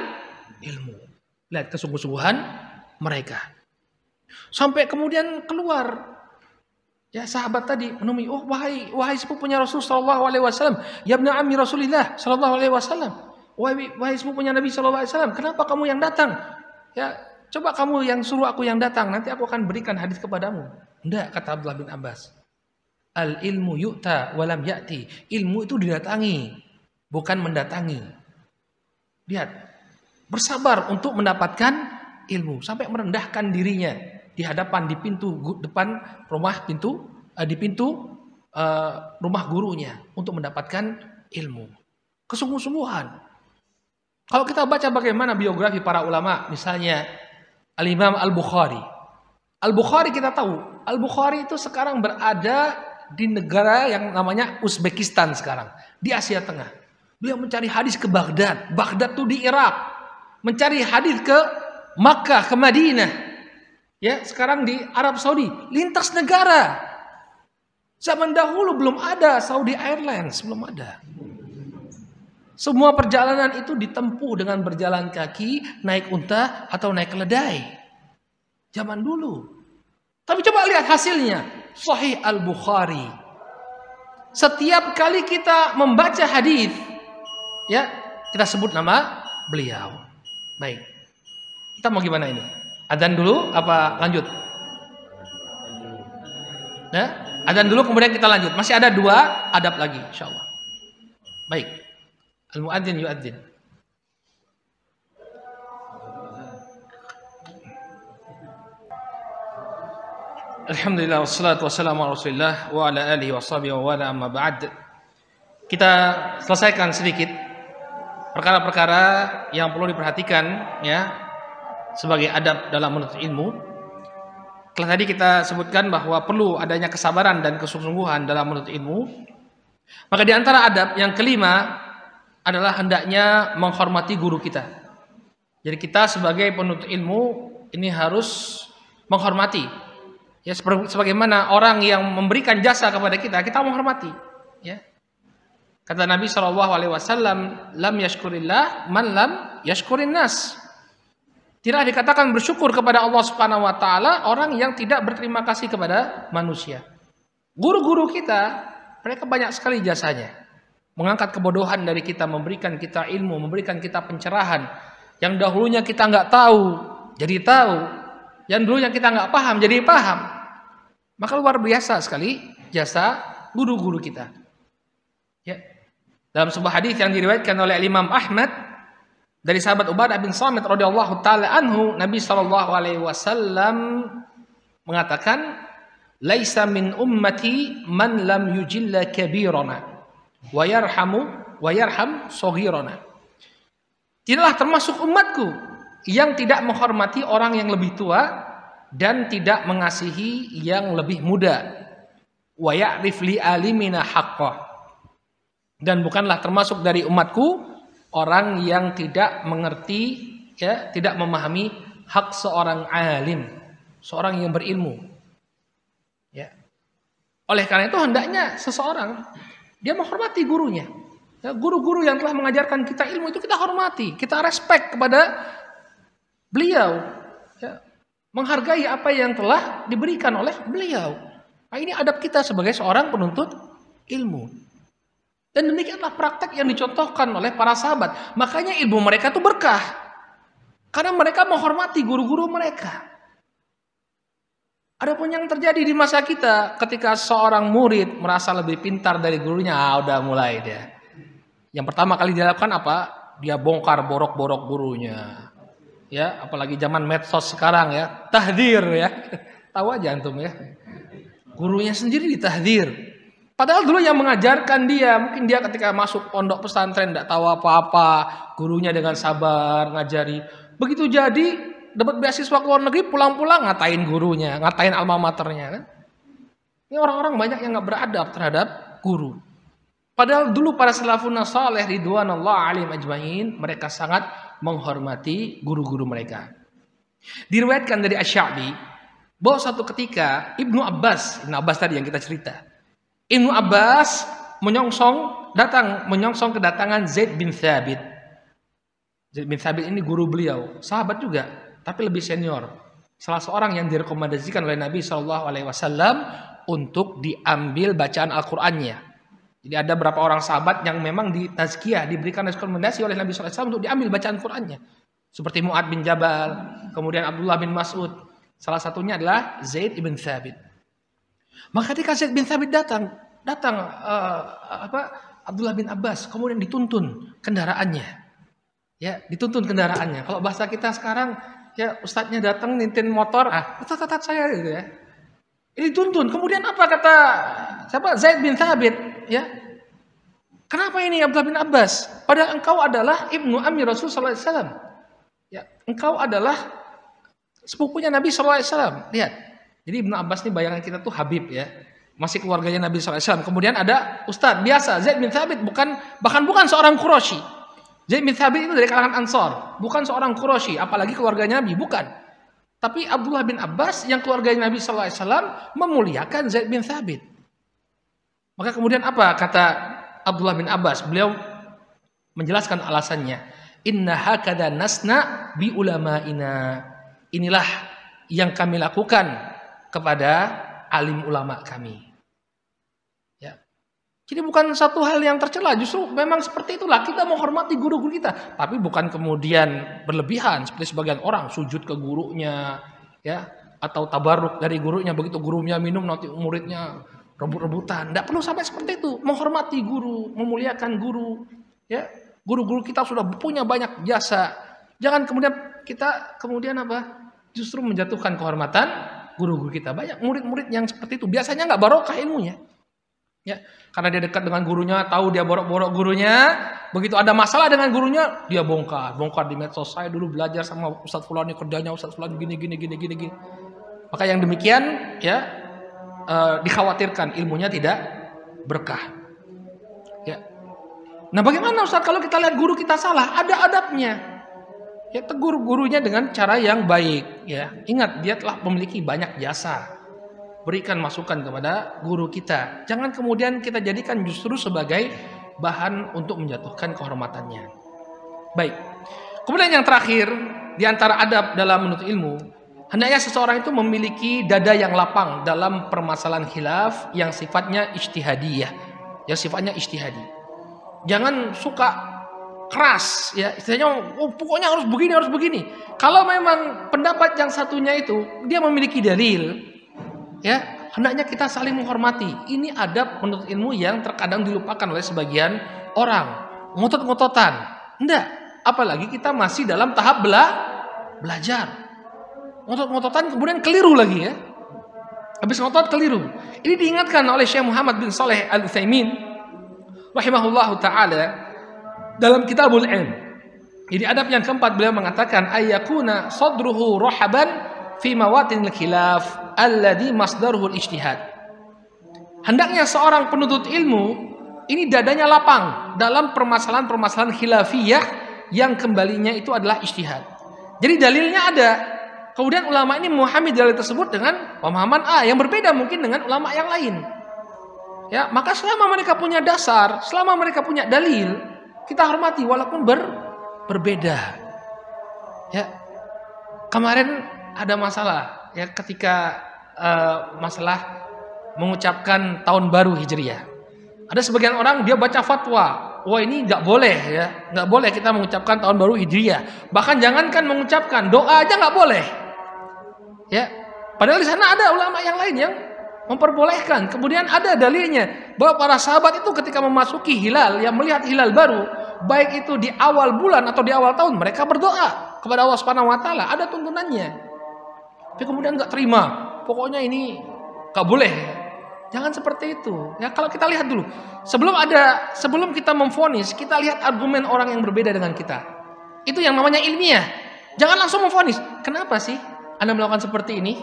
Speaker 1: ilmu. Lihat kesungguh-sungguhan mereka. Sampai kemudian keluar. Ya sahabat tadi menemui, oh wahai sepupunya Rasul sallallahu alaihi wasallam, ya ibna ammi Rasulillah sallallahu alaihi wasallam. Wahai sepupunya Nabi sallallahu alaihi wasallam, kenapa kamu yang datang? Ya, coba kamu yang suruh aku yang datang, nanti aku akan berikan hadis kepadamu. Tidak, kata Abdullah bin Abbas. Al ilmu yu'ta walam ya'ti. Ilmu itu didatangi, bukan mendatangi. Lihat, bersabar untuk mendapatkan ilmu sampai merendahkan dirinya di hadapan di pintu depan rumah di pintu rumah gurunya untuk mendapatkan ilmu. Kesungguh-sungguhan. Kalau kita baca bagaimana biografi para ulama, misalnya Al-Imam Al-Bukhari. Al-Bukhari kita tahu, Al-Bukhari itu sekarang berada di negara yang namanya Uzbekistan sekarang, di Asia Tengah. Beliau mencari hadis ke Baghdad. Baghdad itu di Irak. Mencari hadis ke Makkah, ke Madinah. Ya, sekarang di Arab Saudi, lintas negara. Zaman dahulu belum ada Saudi Airlines, belum ada. Semua perjalanan itu ditempuh dengan berjalan kaki, naik unta atau naik keledai. Zaman dulu. Tapi coba lihat hasilnya. Sahih Al-Bukhari. Setiap kali kita membaca hadis, ya, kita sebut nama beliau. Baik. Kita mau gimana ini? Adzan dulu apa lanjut? Nah, adzan dulu kemudian kita lanjut. Masih ada 2 adab lagi insyaallah. Baik. Al-muadzin yuadzin. Alhamdulillah wassalatu wassalamu ala Rasulillah wa ala alihi washabihi wa wala amma ba'd. Kita selesaikan sedikit perkara-perkara yang perlu diperhatikan ya sebagai adab dalam menuntut ilmu. Telah tadi kita sebutkan bahwa perlu adanya kesabaran dan kesungguhan dalam menuntut ilmu. Maka di antara adab yang kelima adalah hendaknya menghormati guru kita. Jadi kita sebagai penuntut ilmu ini harus menghormati Ya, sebagaimana orang yang memberikan jasa kepada kita menghormati. Ya. Kata Nabi SAW, lam yashkurillah man lam yashkurin nas. Tidak dikatakan bersyukur kepada Allah Subhanahu Wa Taala orang yang tidak berterima kasih kepada manusia. Guru-guru kita, mereka banyak sekali jasanya. Mengangkat kebodohan dari kita, memberikan kita ilmu, memberikan kita pencerahan. Yang dahulunya kita nggak tahu, jadi tahu. Yang dulunya kita nggak paham, jadi paham. Maka luar biasa sekali jasa guru-guru kita. Ya. Dalam sebuah hadis yang diriwayatkan oleh Imam Ahmad dari sahabat Ubadah bin Samit radhiyallahu taala anhu, Nabi SAW mengatakan, "Laisa min ummati man lam yujilla kabirana wa yarham saghirana." Tidaklah termasuk umatku yang tidak menghormati orang yang lebih tua dan tidak mengasihi yang lebih muda. Wa ya'rif li alimina haqqah. Dan bukanlah termasuk dari umatku orang yang tidak mengerti, ya, tidak memahami hak seorang alim, seorang yang berilmu. Ya. Oleh karena itu hendaknya seseorang dia menghormati gurunya. Ya, guru-guru yang telah mengajarkan kita ilmu itu kita hormati, kita respect kepada beliau. Ya. Menghargai apa yang telah diberikan oleh beliau. Nah, ini adab kita sebagai seorang penuntut ilmu. Dan demikianlah praktek yang dicontohkan oleh para sahabat. Makanya ilmu mereka itu berkah. Karena mereka menghormati guru-guru mereka. Adapun yang terjadi di masa kita ketika seorang murid merasa lebih pintar dari gurunya, udah mulai dia. Yang pertama kali dia lakukan apa? Dia bongkar borok-borok gurunya. Ya, apalagi zaman medsos sekarang ya, tahdzir ya. Tahu aja antum ya. Gurunya sendiri ditahdzir. Padahal dulu yang mengajarkan dia, mungkin dia ketika masuk pondok pesantren tidak tahu apa-apa, gurunya dengan sabar ngajari. Begitu jadi dapat beasiswa ke luar negeri, pulang-pulang ngatain gurunya, ngatain alma maternya kan. Ini orang-orang banyak yang nggak beradab terhadap guru. Padahal dulu para salafun saleh ridwanullah alaihim ajmain, mereka sangat menghormati guru-guru mereka. Diriwayatkan dari Asy-Sya'bi bahwa suatu ketika Ibnu Abbas tadi yang kita cerita. Ibnu Abbas menyongsong kedatangan Zaid bin Thabit. Zaid bin Thabit ini guru beliau, sahabat juga, tapi lebih senior. Salah seorang yang direkomendasikan oleh Nabi SAW untuk diambil bacaan Al-Qur'annya. Jadi ada beberapa orang sahabat yang memang ditazkiyah, diberikan rekomendasi oleh Nabi SAW untuk diambil bacaan Qur'annya. Seperti Mu'ad bin Jabal, kemudian Abdullah bin Mas'ud. Salah satunya adalah Zaid bin Thabit. Maka ketika Zaid bin Thabit datang Abdullah bin Abbas, kemudian dituntun kendaraannya. Ya, dituntun kendaraannya. Kalau bahasa kita sekarang, ya ustadznya datang nintin motor, tat saya gitu ya. Ini dituntun. Kemudian apa kata Zaid bin Thabit? Ya, kenapa ini Abdullah bin Abbas? Padahal engkau adalah ibnu ammi Rasul sallallahu alaihi wasallam. Ya, engkau adalah sepupunya Nabi sallallahu alaihi wasallam. Lihat. Jadi Ibnu Abbas ini bayangan kita tuh Habib ya. Masih keluarganya Nabi sallallahu alaihi wasallam. Kemudian ada ustadz biasa Zaid bin Thabit, bahkan bukan seorang Quraisy. Zaid bin Thabit itu dari kalangan Ansor, bukan seorang Quraisy, apalagi keluarganya Nabi, bukan. Tapi Abdullah bin Abbas yang keluarganya Nabi sallallahu alaihi wasallam memuliakan Zaid bin Thabit. Maka kemudian apa kata Abdullah bin Abbas? Beliau menjelaskan alasannya. Inna hakadha nasna bi ulama'ina. Inilah yang kami lakukan kepada alim ulama kami. Ya. Jadi bukan satu hal yang tercela, justru memang seperti itulah kita menghormati guru-guru kita, tapi bukan kemudian berlebihan seperti sebagian orang sujud ke gurunya, ya, atau tabarruk dari gurunya, begitu gurunya minum nanti muridnya rebut-rebutan. Tidak perlu sampai seperti itu. Menghormati guru, memuliakan guru, ya. Guru-guru kita sudah punya banyak jasa. Jangan kemudian apa? Justru menjatuhkan kehormatan guru-guru kita. Banyak murid-murid yang seperti itu. Biasanya nggak barokah ilmunya. Ya, karena dia dekat dengan gurunya, tahu dia borok-borok gurunya. Begitu ada masalah dengan gurunya, dia bongkar di medsos. Saya dulu belajar sama Ustadz Fulan, ini kerjanya Ustadz Fulan gini. Maka yang demikian, ya, dikhawatirkan ilmunya tidak berkah. Ya. Nah, bagaimana Ustadz kalau kita lihat guru kita salah? Ada adabnya. Ya, tegur gurunya dengan cara yang baik. Ya, ingat dia telah memiliki banyak jasa. berikan masukan kepada guru kita. Jangan kemudian kita jadikan justru sebagai bahan untuk menjatuhkan kehormatannya. Baik. Kemudian yang terakhir, di antara adab dalam menuntut ilmu, hendaknya seseorang itu memiliki dada yang lapang dalam permasalahan khilaf yang sifatnya ijtihadiyah, yang sifatnya ijtihadi. Jangan suka keras, ya istilahnya, pokoknya harus begini. Kalau memang pendapat yang satunya itu dia memiliki dalil, ya hendaknya kita saling menghormati. Ini adab menuntut ilmu yang terkadang dilupakan oleh sebagian orang. Ngotot-ngototan, enggak. Apalagi kita masih dalam tahap belajar. Ngotot-ngototan kemudian keliru lagi ya. Habis ngotot keliru. Ini diingatkan oleh Syekh Muhammad bin Shalih Al-Utsaimin rahimahullahu taala dalam Kitabul Ilm. Jadi adab yang keempat beliau mengatakan ayyakuna sadruhu rahaban fi mawatinil khilaf alladhi masdaruhu al-ijtihad. Hendaknya seorang penuntut ilmu ini dadanya lapang dalam permasalahan-permasalahan khilafiyah yang kembalinya itu adalah ijtihad. Jadi dalilnya ada. Kemudian ulama ini memahami dalil tersebut dengan pemahaman A yang berbeda mungkin dengan ulama yang lain. Ya, maka selama mereka punya dasar, selama mereka punya dalil, kita hormati walaupun berbeda. Ya. Kemarin ada masalah ya ketika masalah mengucapkan tahun baru Hijriah. Ada sebagian orang dia baca fatwa. Wah ini nggak boleh ya, nggak boleh kita mengucapkan tahun baru Hijriah. Bahkan jangankan mengucapkan, doa aja nggak boleh. Ya, padahal di sana ada ulama yang lain yang memperbolehkan. Kemudian ada dalilnya bahwa para sahabat itu ketika memasuki hilal, yang melihat hilal baru, baik itu di awal bulan atau di awal tahun, mereka berdoa kepada Allah Subhanahu Wa Taala. Ada tuntunannya. Tapi kemudian nggak terima. Pokoknya ini nggak boleh. Jangan seperti itu. Ya kalau kita lihat dulu, sebelum kita memvonis, kita lihat argumen orang yang berbeda dengan kita. Itu yang namanya ilmiah. Jangan langsung memvonis. Kenapa sih Anda melakukan seperti ini?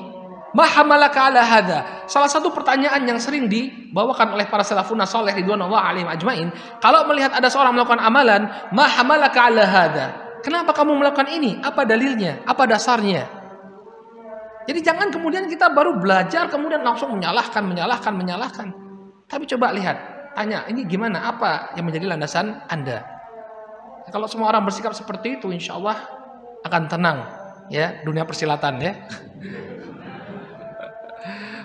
Speaker 1: Ma hamalaka ala hadza. Salah satu pertanyaan yang sering dibawakan oleh para salafun saleh ridwanullah alaihim ajmain, kalau melihat ada seorang melakukan amalan, ma hamalaka ala hadza. Kenapa kamu melakukan ini? Apa dalilnya? Apa dasarnya? Jadi jangan kemudian kita baru belajar kemudian langsung menyalahkan. Tapi coba lihat, tanya, ini gimana? Apa yang menjadi landasan Anda? Ya, kalau semua orang bersikap seperti itu, insya Allah akan tenang ya dunia persilatan ya.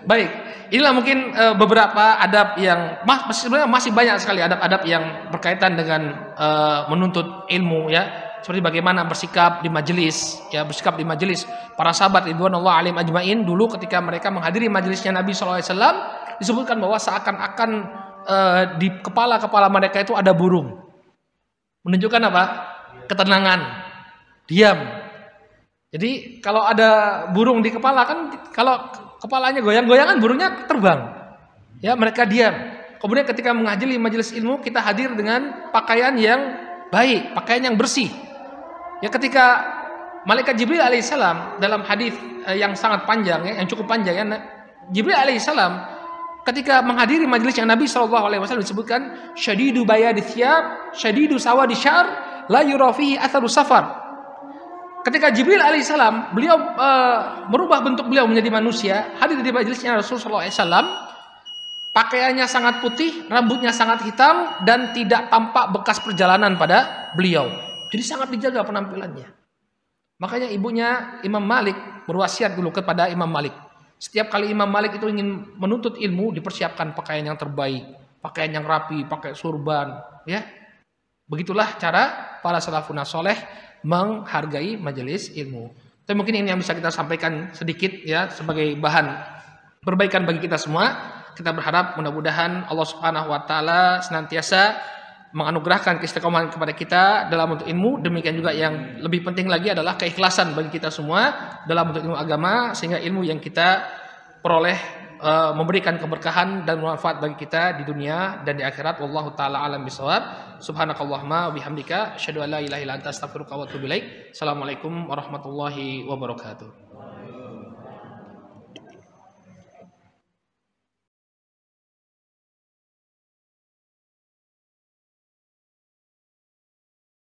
Speaker 1: Baik, inilah mungkin beberapa adab yang sebenarnya masih banyak sekali adab-adab yang berkaitan dengan menuntut ilmu ya. Seperti bagaimana bersikap di majelis, ya bersikap di majelis para sahabat ridwanullah alaihim ajmain dulu ketika mereka menghadiri majelisnya Nabi SAW disebutkan bahwa seakan-akan di kepala mereka itu ada burung, menunjukkan apa? Ketenangan, diam. Jadi kalau ada burung di kepala kan, kalau kepalanya goyang-goyangan burungnya terbang, ya mereka diam. Kemudian ketika menghadiri majelis ilmu kita hadir dengan pakaian yang baik, pakaian yang bersih. Ya ketika malaikat Jibril alaihissalam dalam hadis yang sangat panjang ya, yang cukup panjang ya, Jibril alaihissalam ketika menghadiri majelisnya Nabi SAW disebutkan syadidu bayadi thiyab, syadidu sawadi syar, la yura fihi atharu safar. Ketika Jibril alaihissalam beliau merubah bentuk beliau menjadi manusia, hadir di majelisnya Rasulullah SAW, pakaiannya sangat putih, rambutnya sangat hitam dan tidak tampak bekas perjalanan pada beliau. Jadi sangat dijaga penampilannya. Makanya ibunya Imam Malik berwasiat dulu kepada Imam Malik. Setiap kali Imam Malik itu ingin menuntut ilmu, dipersiapkan pakaian yang terbaik, pakaian yang rapi, pakai surban, ya. Begitulah cara para salafun saleh menghargai majelis ilmu. Tapi mungkin ini yang bisa kita sampaikan sedikit ya sebagai bahan perbaikan bagi kita semua. Kita berharap mudah-mudahan Allah Subhanahu Wa Taala senantiasa menganugerahkan keistiqomahan kepada kita dalam untuk ilmu. Demikian juga yang lebih penting lagi adalah keikhlasan bagi kita semua dalam untuk ilmu agama, sehingga ilmu yang kita peroleh memberikan keberkahan dan manfaat bagi kita di dunia dan di akhirat. Wallahu taala alam bisawab. Subhanakallahumma wa bihamdika asyhadu an la ilaha illa anta astaghfiruka wa atubu ilaik. Assalamualaikum warahmatullahi wabarakatuh.